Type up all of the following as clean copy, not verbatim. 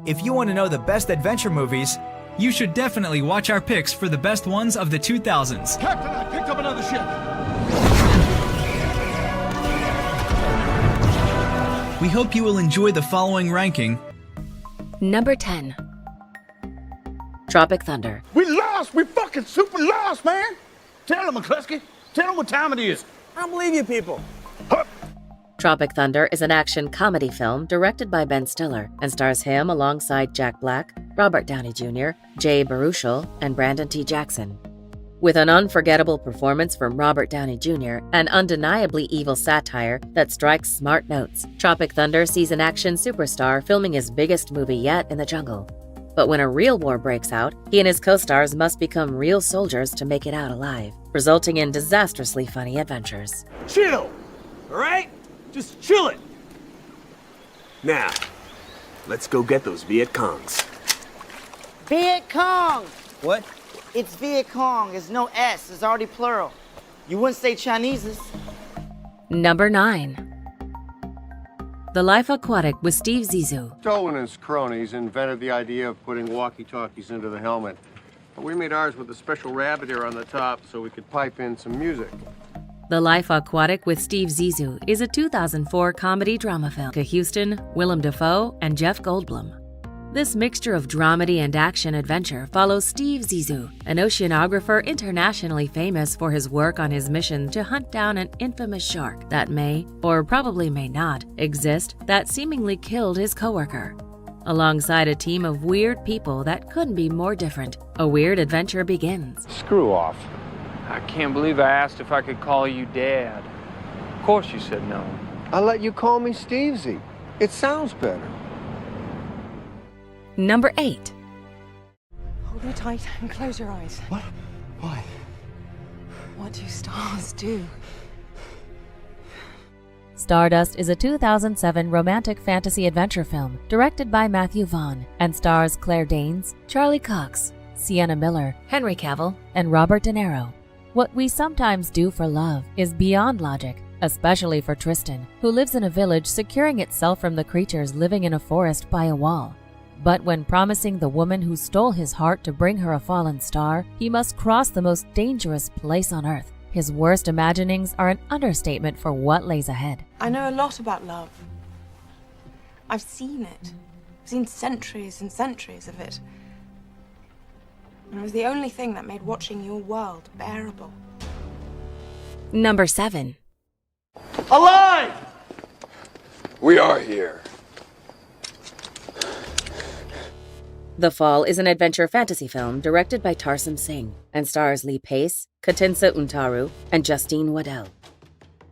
If you want to know the best adventure movies, you should definitely watch our picks for the best ones of the 2000s. Captain, I picked up another ship. We hope you will enjoy the following ranking. Number 10. Tropic Thunder. We lost! We fucking super lost, man! Tell them, McCluskey. Tell them what time it is. I don't believe you people. Huh. Tropic Thunder is an action comedy film directed by Ben Stiller and stars him alongside Jack Black, Robert Downey Jr., Jay Baruchel, and Brandon T. Jackson. With an unforgettable performance from Robert Downey Jr. and undeniably evil satire that strikes smart notes, Tropic Thunder sees an action superstar filming his biggest movie yet in the jungle. But when a real war breaks out, he and his co-stars must become real soldiers to make it out alive, resulting in disastrously funny adventures. Chill, all right? Just chill it. Now, let's go get those Viet Congs. Viet Cong! What? It's Viet Cong. There's no S. It's already plural. You wouldn't say Chinese's. Number 9. The Life Aquatic with Steve Zissou. Stowe and his cronies invented the idea of putting walkie-talkies into the helmet. But we made ours with a special rabbit ear on the top so we could pipe in some music. The Life Aquatic with Steve Zissou is a 2004 comedy drama film. Houston, Willem Dafoe, and Jeff Goldblum. This mixture of dramedy and action-adventure follows Steve Zissou, an oceanographer internationally famous for his work on his mission to hunt down an infamous shark that may, or probably may not, exist that seemingly killed his coworker. Alongside a team of weird people that couldn't be more different, a weird adventure begins. Screw off. I can't believe I asked if I could call you Dad. Of course you said no. I'll let you call me Stevesy. It sounds better. Number 8. Hold me tight and close your eyes. What? Why? What do stars do? Stardust is a 2007 romantic fantasy adventure film directed by Matthew Vaughn and stars Claire Danes, Charlie Cox, Sienna Miller, Henry Cavill, and Robert De Niro. What we sometimes do for love is beyond logic, especially for Tristan, who lives in a village securing itself from the creatures living in a forest by a wall. But when promising the woman who stole his heart to bring her a fallen star, he must cross the most dangerous place on earth. His worst imaginings are an understatement for what lays ahead. I know a lot about love. I've seen it. I've seen centuries and centuries of it. And it was the only thing that made watching your world bearable. Number 7. Alive! We are here. The Fall is an adventure fantasy film directed by Tarsem Singh and stars Lee Pace, Katinsa Untaru, and Justine Waddell.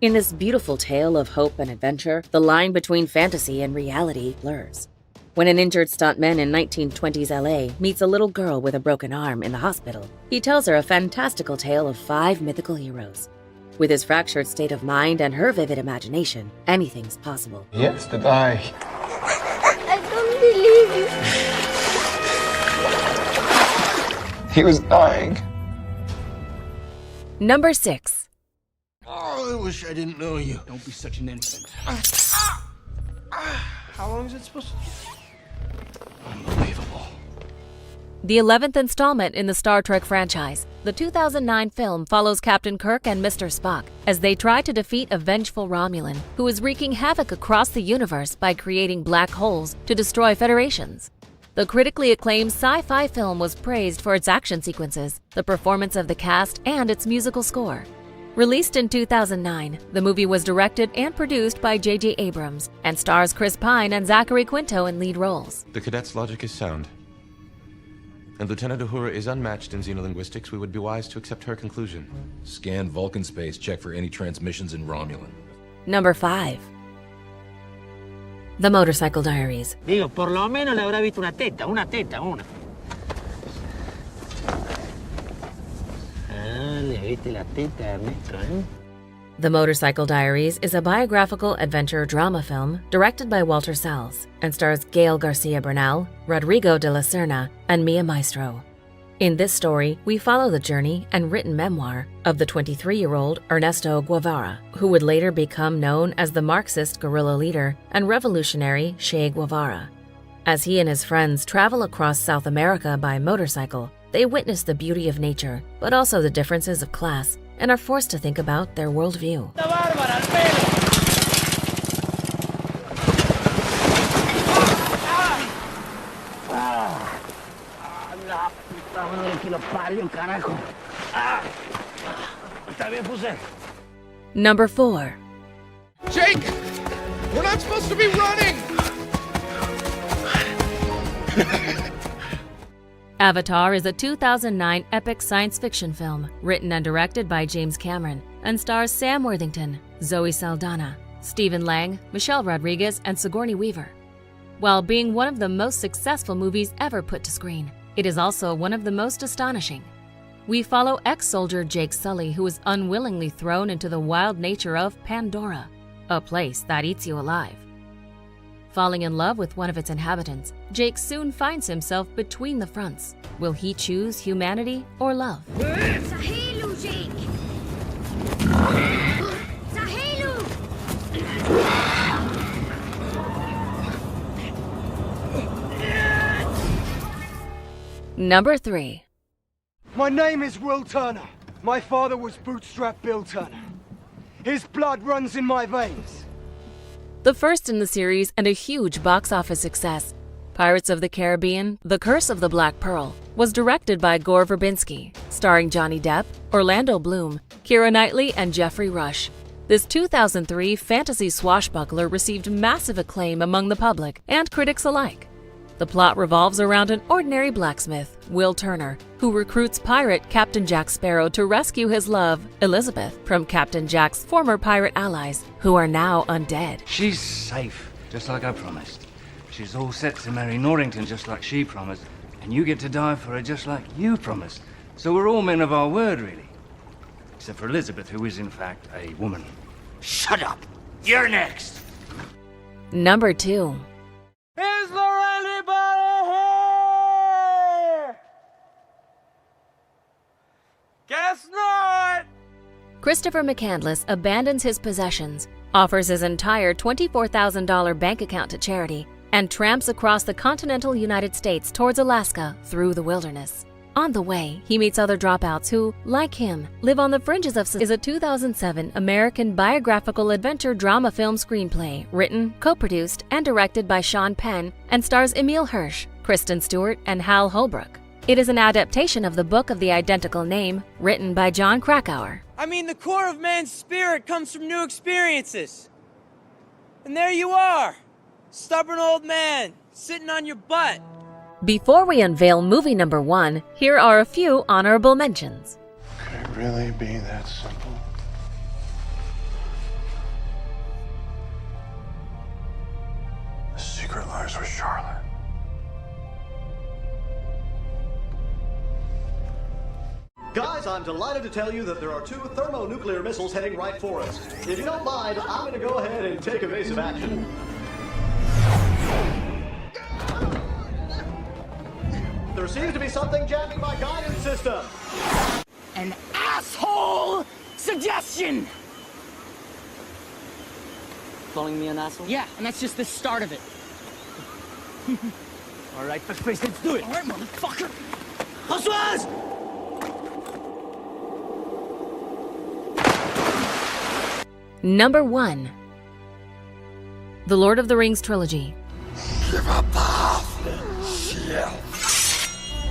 In this beautiful tale of hope and adventure, the line between fantasy and reality blurs. When an injured stuntman in 1920s LA meets a little girl with a broken arm in the hospital, he tells her a fantastical tale of 5 mythical heroes. With his fractured state of mind and her vivid imagination, anything's possible. Yesterday. I don't believe you. He was dying. Number 6. Oh, I wish I didn't know you. Don't be such an infant. How long is it supposed to be? Unbelievable. The 11th installment in the Star Trek franchise, the 2009 film follows Captain Kirk and Mr. Spock as they try to defeat a vengeful Romulan who is wreaking havoc across the universe by creating black holes to destroy Federations. The critically acclaimed sci-fi film was praised for its action sequences, the performance of the cast, and its musical score. Released in 2009, the movie was directed and produced by J.J. Abrams and stars Chris Pine and Zachary Quinto in lead roles. The cadet's logic is sound. And Lieutenant Uhura is unmatched in xenolinguistics. We would be wise to accept her conclusion. Scan Vulcan space, check for any transmissions in Romulan. Number 5. The Motorcycle Diaries. Digo, por lo menos le habrá visto una teta. Le viste la teta, Ernesto, eh? The Motorcycle Diaries is a biographical adventure drama film directed by Walter Salles and stars Gael Garcia Bernal, Rodrigo de la Serna, and Mia Maestro. In this story, we follow the journey and written memoir of the 23-year-old Ernesto Guevara, who would later become known as the Marxist guerrilla leader and revolutionary Che Guevara. As he and his friends travel across South America by motorcycle, they witness the beauty of nature, but also the differences of class, and are forced to think about their worldview. Number 4. Jake! We're not supposed to be running! Avatar is a 2009 epic science fiction film written and directed by James Cameron and stars Sam Worthington, Zoe Saldana, Stephen Lang, Michelle Rodriguez, and Sigourney Weaver. While being one of the most successful movies ever put to screen, it is also one of the most astonishing. We follow ex-soldier Jake Sully, who is unwillingly thrown into the wild nature of Pandora, a place that eats you alive. Falling in love with one of its inhabitants, Jake soon finds himself between the fronts. Will he choose humanity or love? Sahelu, Jake! Sahelu! Number 3. My name is Will Turner. My father was Bootstrap Bill Turner. His blood runs in my veins. The first in the series and a huge box office success, Pirates of the Caribbean: The Curse of the Black Pearl was directed by Gore Verbinski, starring Johnny Depp, Orlando Bloom, Keira Knightley, and Jeffrey Rush. This 2003 fantasy swashbuckler received massive acclaim among the public and critics alike. The plot revolves around an ordinary blacksmith, Will Turner, who recruits pirate Captain Jack Sparrow to rescue his love, Elizabeth, from Captain Jack's former pirate allies, who are now undead. She's safe, just like I promised. She's all set to marry Norrington, just like she promised, and you get to die for her, just like you promised. So we're all men of our word, really. Except for Elizabeth, who is, in fact, a woman. Shut up! You're next! Number 2. Is there anybody here? Guess not! Christopher McCandless abandons his possessions, offers his entire $24,000 bank account to charity, and tramps across the continental United States towards Alaska through the wilderness. On the way, he meets other dropouts who, like him, live on the fringes of society. Is a 2007 American biographical adventure drama film screenplay written, co-produced, and directed by Sean Penn and stars Emile Hirsch, Kristen Stewart, and Hal Holbrook. It is an adaptation of the book of the identical name, written by John Krakauer. I mean, the core of man's spirit comes from new experiences. And there you are, stubborn old man, sitting on your butt. Before we unveil movie number 1, here are a few honorable mentions. Could it really be that simple? The secret lies with Charlotte. Guys, I'm delighted to tell you that there are 2 thermonuclear missiles heading right for us. If you don't mind, I'm going to go ahead and take evasive action. There seems to be something jamming my guidance system. An asshole suggestion! Calling me an asshole? Yeah, and that's just the start of it. All right, let's do it. All right, motherfucker. Françoise! Number 1. The Lord of the Rings trilogy. Give up the halfling shield.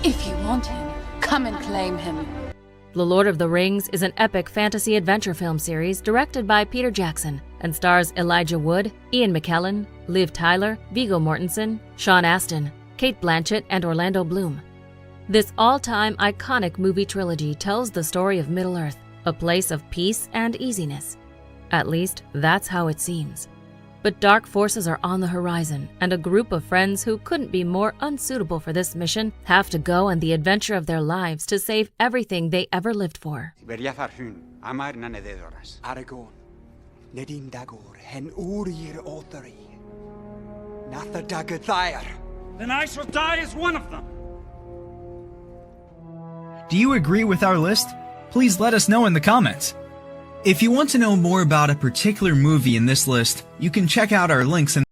If you want him, come and claim him. The Lord of the Rings is an epic fantasy adventure film series directed by Peter Jackson and stars Elijah Wood, Ian McKellen, Liv Tyler, Viggo Mortensen, Sean Astin, Cate Blanchett, and Orlando Bloom. This all-time iconic movie trilogy tells the story of Middle-earth, a place of peace and easiness. At least, that's how it seems. But dark forces are on the horizon, and a group of friends who couldn't be more unsuitable for this mission have to go on the adventure of their lives to save everything they ever lived for. Aragorn, Nedin Dagor, Hen Urir Othari, Natha Dagathair. Then I shall die as one of them. Do you agree with our list? Please let us know in the comments. If you want to know more about a particular movie in this list, you can check out our links in